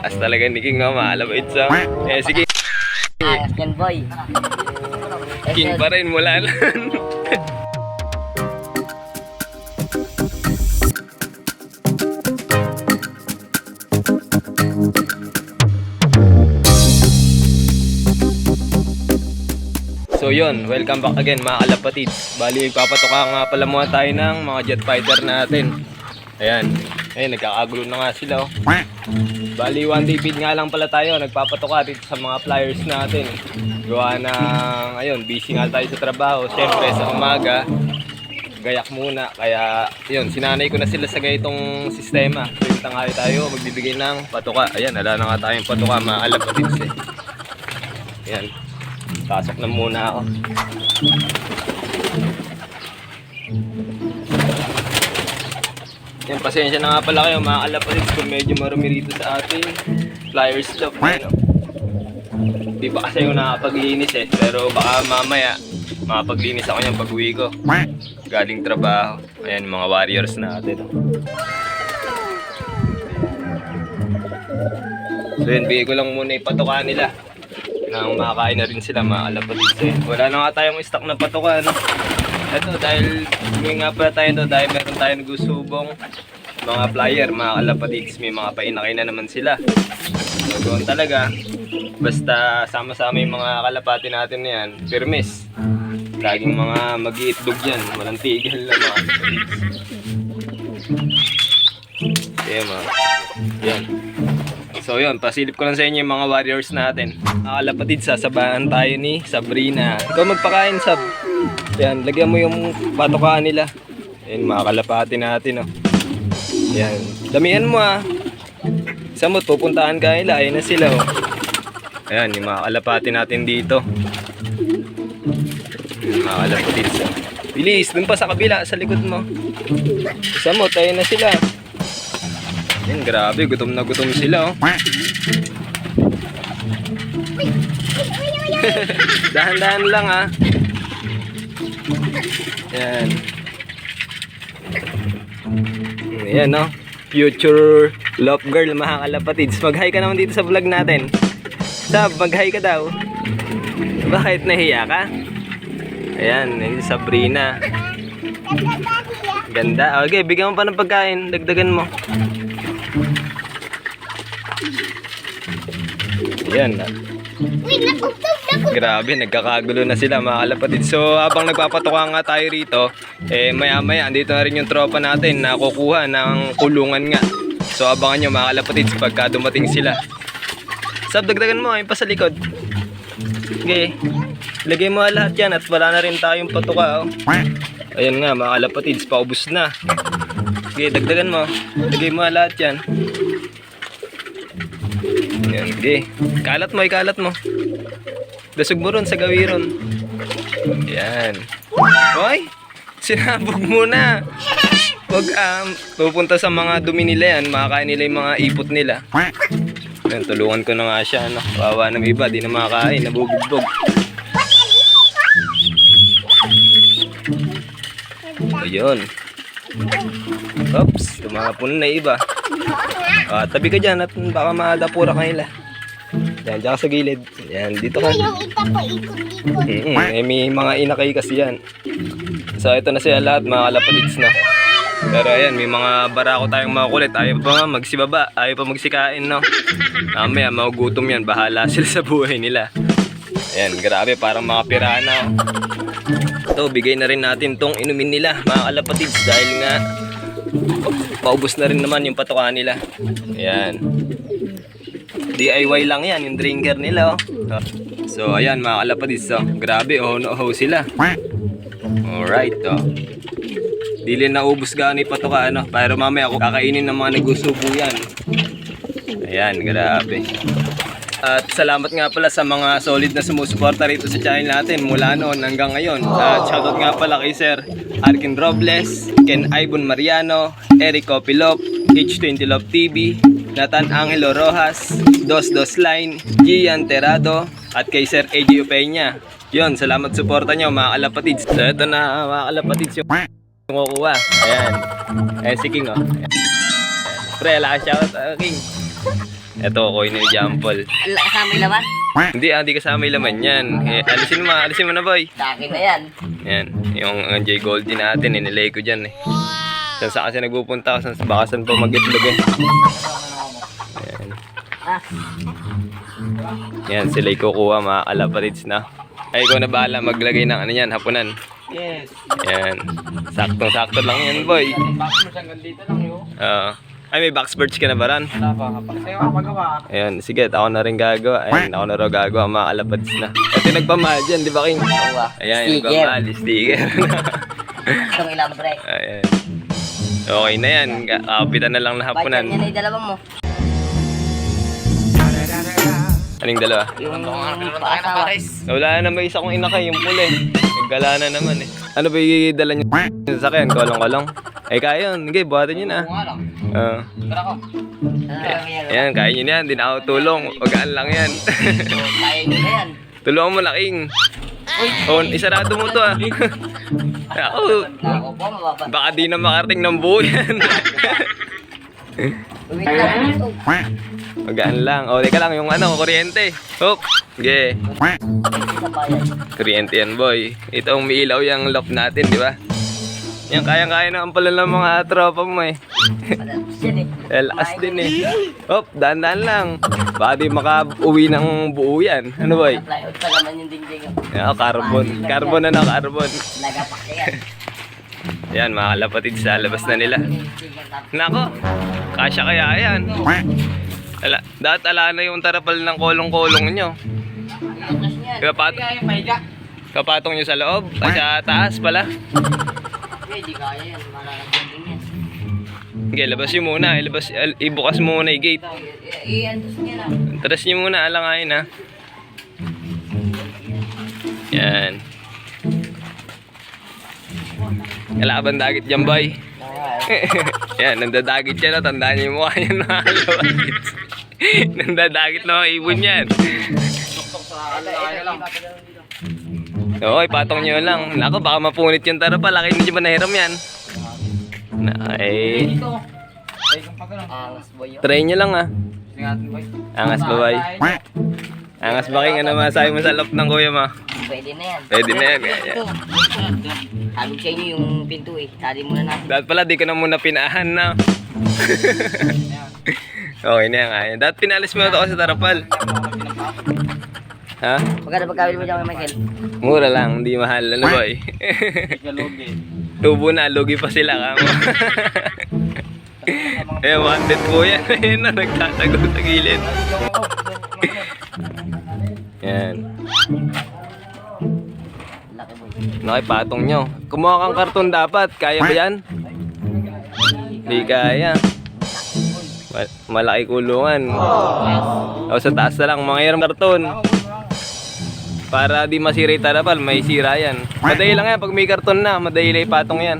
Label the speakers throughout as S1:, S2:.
S1: Lakas talaga ni King, no? Maalabait sa... Eh, sige.
S2: Yan boy.
S1: King pa rin mula lang. So yun, welcome back again mga kalapatid. Bali, papatoka nga pala muna tayo ng mga jet fighter natin. Ayan, ayun, nagkakagulo na nga sila, oh. Bali, one day feed nga lang pala tayo. Nagpapatoka dito sa mga flyers natin. Gawa ng, ayun, busy nga tayo sa trabaho. Siyempre sa umaga, gayak muna. Kaya, yun, sinanay ko na sila sa ganitong sistema. So yung tanghali tayo, magbibigay ng patoka. Ayan, wala na nga tayong patoka mga kalapatids, eh. Ayan. Pasok na muna ako. Yan, pasensya na nga pala kayo mga kalapatids kung medyo marumi rito sa ating flyers love. Di ba kasi yung nakapaglinis eh. Pero baka mamaya makapaglinis ako niyang pag-uwi ko galing trabaho. Ayan mga warriors natin. So yun, bigay ko lang muna ipatoka nila nang makakain na rin sila mga kalapatids, eh. Wala na nga tayong stock na patoka, no? Ito dahil may nga pala tayo to, dahil meron tayong gusubong mga flyer mga kalapatids. May mga painakay na naman sila. So doon talaga, basta sama-sama yung mga kalapati natin na yan, firmes. Laging mga mag-iitlog yan, walang tigil na mga kalapatids. Okay mga, yan. So yun, pasilip ko lang sa inyo yung mga warriors natin. Mga kalapatid, sasabahan tayo ni Sabrina. Ikaw magpakain, Sab. Yan, lagyan mo yung patokaan nila. Yan, mga kalapati natin, oh. Yan, damihan mo, ah. Isa mo, pupuntahan ka nila, ayun na sila, oh. Ayan, yung mga kalapati natin dito. Yan, mga kalapatid, oh. Bilis, dun pa sa kabila, sa likod mo. Isa mo, tayo na sila. Yan, grabe, gutom na gutom sila, oh. Dahan-dahan lang, ah. Yan. Yan, no? Future love girl, mga kalapatids. Mag-hi ka naman dito sa vlog natin. Sab, mag-hi ka daw. Bakit nahiya ka? Ayan, yung Sabrina. Ganda. Okay, bigyan mo pa ng pagkain. Dagdagan mo. Ayan. Grabe, nagkakagulo na sila mga kalapatid. So habang nagpapatoka nga tayo rito, eh maya maya andito na rin yung tropa natin na kukuha ng kulungan nga. So abangan nyo mga kalapatid pagka dumating sila. Sab, dagdagan mo, ayun pa sa likod. Okay, lagay mo lahat yan at wala na rin tayong patoka, oh. Ayan nga mga kalapatids, paubos na. Okay, dagdagan mo, lagay mo lahat yan. Yan, okay. Kalat mo, ikalat mo. Dasog mo ron sa gawiron. Yan. Hoy! Sinabog mo na. Huwag pupunta sa mga dumi nila yan. Makakain nila yung mga ipot nila. Yan, tulungan ko na nga siya. No? Wawa ng iba, di na makakain. Nabubugbog. Ayun. Oops, tumapon na iba. Tabi ka dyan at baka madapura ka nila. Yan, dyan ka sa gilid. Yan, dito ka. May mga inakay kasi yan. So ito na sila lahat mga kalapatids na. Pero ayan, may mga barako tayong makukulit. Ayaw pa magsibaba, ayaw pa magsikain, no? Mamaya magugutom yan, bahala sila sa buhay nila. Ayan, grabe, parang mga pirana, oh. Ito, bigay na rin natin tong inumin nila mga kalapatids dahil nga paubos na rin naman yung patoka nila. Ayan. DIY lang yan, yung drinker nila, oh. So, ayan mga kalapatids, oh. Grabe, oh, no-ho sila. Alright, oh. Dili na ubos gano'y patoka, ano. Pero mamaya ako kakainin ng mga nagusubo yan. Ayan, grabe. At salamat nga pala sa mga solid na sumusuporta rito sa channel natin mula noon hanggang ngayon. At shoutout nga pala kay Sir Arkin Robles, Ken Ibon Mariano, Eric Copilop, H20 Love TV, Nathan Angelo Rojas, Dos Line, Gian Terado, at kay Sir AJ Upeña. Yun, salamat suporta nyo mga kalapatids. So ito na mga kalapatids yung kukuha. Ayan. Ayan si King, oh. Pre, lakas shoutout, King. Ito, coin ni Jampol.
S2: Kasama yung laman?
S1: Hindi kasama yung laman yan. Eh, alisin mo na, boy.
S2: Sa akin na yan.
S1: Yan, yung J Goldie natin, inilay ko dyan eh. Saan kasi nagpupunta ako, baka saan pa mag-itlog eh. Yan. Yan, sila'y kukuha, mga kalapatids na. Ay, ikaw na bahala maglagay ng ano yan, hapunan.
S3: Yes.
S1: Yan, saktong-sakto lang yan, boy.
S3: Bakit mo siyang dito lang yun?
S1: Ay, may box birch ka na ba, Ran?
S3: Wala pa. Kasi ako magawa.
S1: Ayan, sige, ako na rin gagawa. Ayan, ako na rin gagawa, mga kalapads na. Ito yung nagpamahal dyan, di ba, King?
S2: Oo.
S1: Ayan, yung nagpamahal, sticker.
S2: Itong ilang pre.
S1: Ayan. Okay na yan, kapitan na lang na
S2: Bakit
S1: hapunan.
S2: yan ay dalawa mo?
S1: Anong dalawa?
S2: Yung paasawa.
S1: Wala na, may isa kong inakay, yung pula. Nagkala na naman eh. Ano ba yung dala nyo sa sakyan? Kolong-kolong? Eh, kaya yun. Sige, buhatin nyo na.
S3: Nga lang. Tara ko.
S1: Ayan, kaya nyo na yan. Di na ako tulong. Wagaan lang yan.
S2: Kaya nyo na yan.
S1: Tulungan mo, laking. Oh, isarado mo to ah. Ako,
S2: Ako po, mababa.
S1: baka di na makarating ng buo yan.
S2: Wait lang. Ito.
S1: Wagaan lang. O, teka lang, yung ano, kuryente. Hop. Sige.
S2: Sa bayan.
S1: Kuryente yan, boy. Ito ang umiilaw yung lock natin, di ba? Yan, kayang-kaya naman pala ng mga tropa mo eh.
S2: Malakas yan eh.
S1: Lakas din eh. Hop, dahan-dahan lang. Baka di maka-uwi ng buo yan. Ano, boy?
S2: Plywood pa naman yung dingding.
S1: Yan, carbon. Carbon na carbon.
S2: Nagapak na yan.
S1: Yan, mga kalapatid sa labas na nila. Nako, kasya kaya yan. Dapat ala na yung tarapal ng kolong-kolong nyo.
S2: Iyakas niyan.
S3: Kaya yung mahiga.
S1: Kapatong nyo sa loob. Ay, sa taas pala.
S2: Hindi kaya yan. Malakas dingding yan.
S1: Okay, labas nyo muna. Ibukas mo muna yung gate.
S2: Iantos niya lang.
S1: Taras nyo muna, alangayin ha. Yan. Kalaban dagit dyan, boy. Yan, nandadagit yan. No? Tandaan niyo yung mukha yan, mga kalapatids. Nandadagit na mga ibon yan.
S3: Tuktok sa ano lang.
S1: Okay, patong nyo lang. Nako, baka mapunit yung tarapal. Laki hindi ba nahiram yan? Ay,
S3: Dito. Ay, kung pag ano.
S2: Angas boy yun.
S1: try nyo lang ah.
S3: Sige natin, boy.
S1: Angas ba, boy? Angas ba, King? Ano masabi mo sa loft ng kuya mo?
S2: Pwede na yan.
S1: Pwede na yan.
S2: Ito. Sabi sa inyo yung pinto eh. Sali muna natin.
S1: Dapat pala, di ko na muna pinahan na. Okay na yan, kaya. Dapat pinalis mo na ito ako sa tarapal. Ha?
S2: Magkano pagkabili mo dyan kay Michael?
S1: Mura lang, hindi mahal. Ano, boy?
S3: Galugi.
S1: Tubo na, lugi pa sila kamo. Eh, wanted po yan. Ayun na, nagtatago sa gilid. Yan.
S2: Laki boy.
S1: Nakipatong nyo. Kumuha kang karton dapat. Kaya ba yan? Hindi kaya. Malaki kulungan. O sa taas na lang, mga hirang karton. Para di masira yung tarapal, may sira yan. Madali lang yan, pag may karton na, madali lang ipatong yan.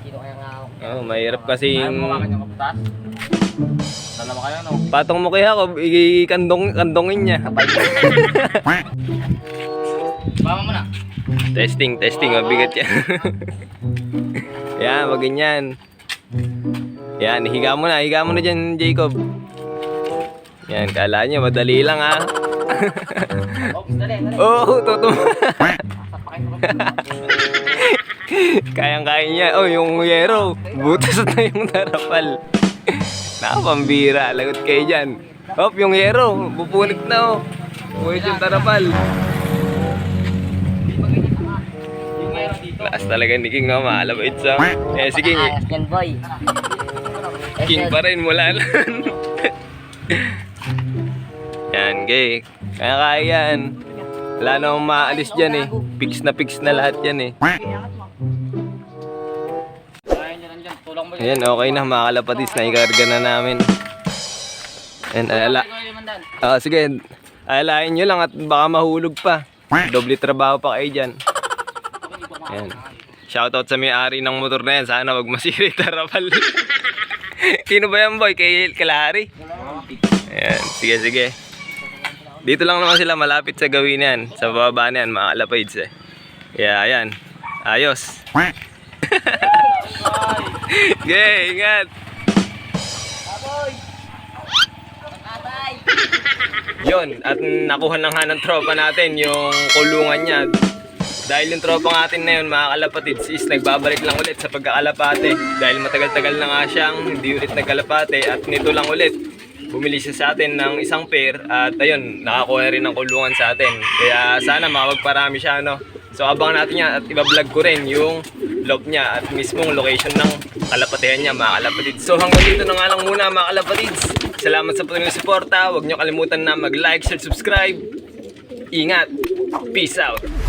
S2: Sino kaya nga ako?
S1: Oh, mahirap kasi
S3: Ayaw mo kakan yung kaputas? Dalawa kayo, no?
S1: patong mo kaya ako, kandongin niya.
S3: Bama mo na.
S1: Testing, mabigat yan. Yan, wag ganyan. Yan, higa mo na dyan, Jacob. Yan, kala nyo, madali lang ha.
S3: Oops, dali.
S1: Oo, Kayang-kaya niya. Oh, yung yero. Butas na yung tarapal. Nakapambira. Lagot kayo dyan. Hop, yung yero. Pupunit na oh. Pupunit yung tarapal.
S3: Yung mayroon dito.
S1: Lakas talaga ni King. Maalabait sa... Eh, sige.
S2: Angas yan boy.
S1: King pa rin mula lang. Yan, gay. Kaya yan. Wala na akong maalis dyan eh. Fix na lahat yan eh.
S3: Kaya nyo lang dyan. Tulang mo
S1: Ayan, okay na mga kalapatis. Naikarga na namin. Ayan, sige. Alain nyo lang at baka mahulog pa. Doble trabaho pa kayo dyan. Ayan. Shoutout sa may-ari ng motor na yan. Sana wag masira yung tarapal. Sino ba yan, boy? Kay Kalahari? Ayan, sige. Dito lang naman sila malapit sa gawin yan. Sa bababa na yan, mga kalapaids eh. Yeah, ayan. Ayos. Okay, ingat. Yun, at nakuha lang ng tropa natin yung kulungan niya. Dahil yung tropa natin na yun, mga kalapatids, is nagbabalik lang ulit sa pagkakalapate. Dahil matagal-tagal na nga siyang hindi ulit nagkalapate at nito lang ulit. Bumili siya sa atin ng isang pair at ayun, nakakuha na rin ng kulungan sa atin. Kaya sana mawagparami siya, no? So abangan natin yan at ibablog ko rin yung loob niya at mismong location ng kalapatehan niya, mga kalapatids. So hanggang dito na nga lang muna, mga kalapatids. Salamat sa patuloy na suporta. Huwag niyo kalimutan na mag-like, share, subscribe. Ingat! Peace out!